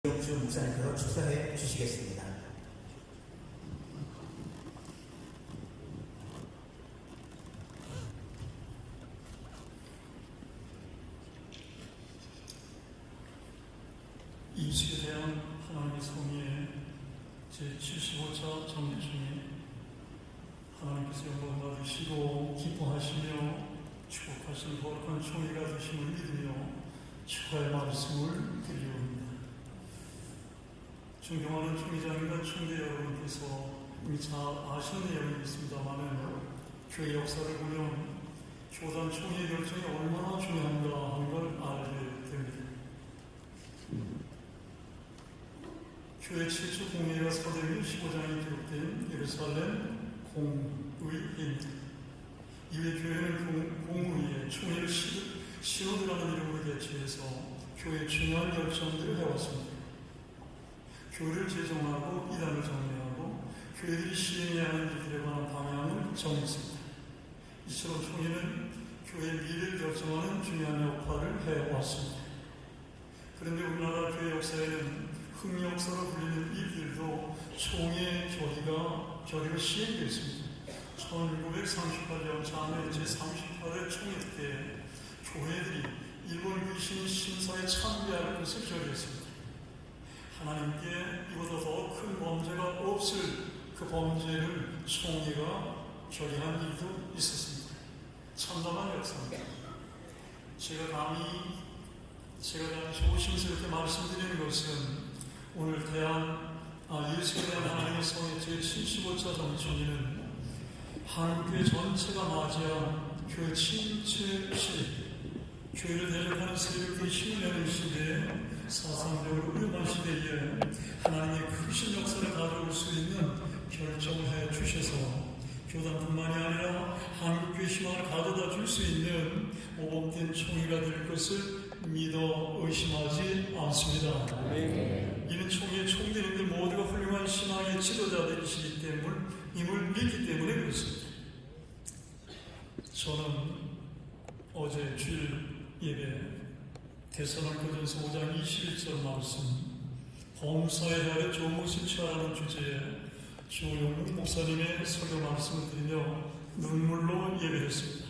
이용주 목사님께서 축사해 주시겠습니다. 이식에 대한 하나님의 성의의 제75차 정리 중에 하나님께서 영광 받으시고 기뻐하시며 축복하신 거룩한 총회가 되심을 믿으며 축하의 말씀을 드리옵니다. 존경하는 총회장님과 총대 여러분께서 이미 잘 아시는 내용이 있습니다만 교회 역사를 보면 교단 총회 결정이 얼마나 중요한가 하는 걸 알게 됩니다. 교회 최초 공회가 사도행전 15장에 기록된 예루살렘 공의회입니다. 이후에 교회는 공의회, 총회를 신호드라는 이름으로 개최해서 교회의 중요한 결정들을 해왔습니다. 교회를 재정하고 이단을 정리하고 교회들이 시행해야 하는 일들에 관한 방향을 정했습니다. 이처럼 총회는 교회의 미래를 결정하는 중요한 역할을 해왔습니다. 그런데 우리나라 교회 역사에는 흑역사로 불리는 일들도 총회 결의가 시행되었습니다. 1938년 자매 제38회 총회 때 교회들이 일본 귀신 심사에 참배할 것을 결의했습니다. 하나님께 이보다 더 큰 범죄가 없을 그 범죄를 총회가 결의한 일도 있었습니다. 참담한 역사입니다. 제가 조심스럽게 말씀드리는 것은 오늘 예수에 대한 하나님의 성의 제75차 정치는 한국교회 전체가 맞이한 교회 침체 시대, 교회를 대적하는 세력들이 힘을 내는 시대에 사상적으로 위험한 시대에 하나님의 크신 역사를 가져올 수 있는 결정을 해 주셔서 교단뿐만이 아니라 한국교회 희망을 가져다 줄 수 있는 모범된 총회가 될 것을 믿어 의심하지 않습니다. 이는 총회 총대님들 모두가 훌륭한 신앙의 지도자들이시기 때문임을 믿기 때문에 그렇습니다. 저는 어제 주일 예배 데살로니가전서 5장 21절 말씀 범사의 아래 좋은 것을 취하라는 주제에 조용문 목사님의 설교 말씀을 드리며 눈물로 예배했습니다.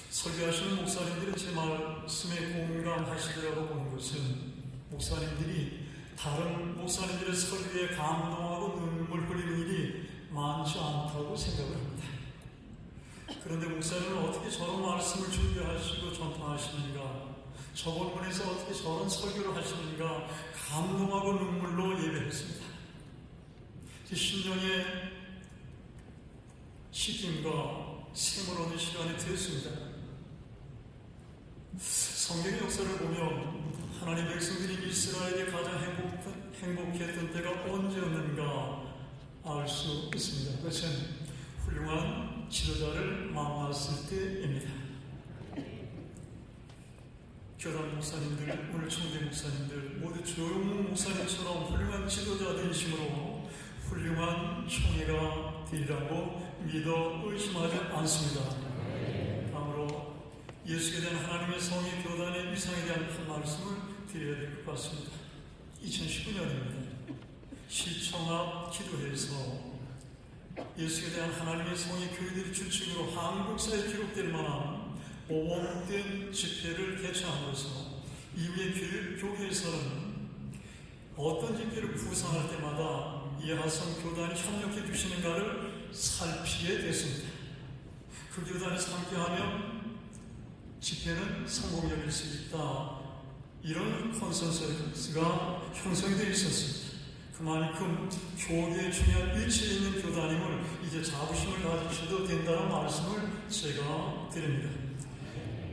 설교하시는 목사님들은 제 말씀에 공감하시더라고 보는 것은 목사님들이 다른 목사님들의 설교에 감동하고 눈물 흘리는 일이 많지 않다고 생각을 합니다. 그런데 목사님은 어떻게 저런 말씀을 준비하시고 전파하시는가, 저번 분에서 어떻게 저런 설교를 하시는가 감동하고 눈물로 예배했습니다. 신령의 시김과 샘을 얻는 시간이 되었습니다. 성경의 역사를 보면 하나님 백성들이 이스라엘이 가장 행복했던 때가 언제였는가 알 수 있습니다. 그것은 훌륭한 지도자를 만났을 때입니다. 교단 목사님들, 오늘 총대 목사님들 모두 조용문 목사님처럼 훌륭한 지도자들이심으로 훌륭한 총회가 되리라고 믿어 의심하지 않습니다. 다음으로 예수에 대한 하나님의 성의 교단의 위상에 대한 한 말씀을 드려야 될 것 같습니다. 2019년입니다. 시청 앞 기도회에서 예수에 대한 하나님의 성의 교회들이 주축으로 한국사에 기록될 만한 모범된 집회를 개최함으로써 이후에 교회에서는 어떤 집회를 구상할 때마다 예하성 교단이 협력해 주시는가를 살피게 됐습니다. 그 교단에서 함께하면 집회는 성공적일 수 있다. 이런 컨센서스가 형성이 되어 있었습니다. 그만큼 교계에 중요한 위치에 있는 교단임을 이제 자부심을 가지셔도 된다는 말씀을 제가 드립니다.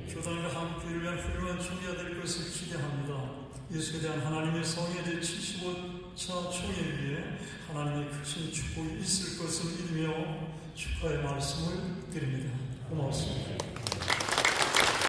교단과 한국교회를 위한 훌륭한 총회가 될 것을 기대합니다. 예수에 대한 하나님의 성의 제75차 총회 위에 하나님의 크신 축복이 있을 것을 믿으며 축하의 말씀을 드립니다. 고맙습니다.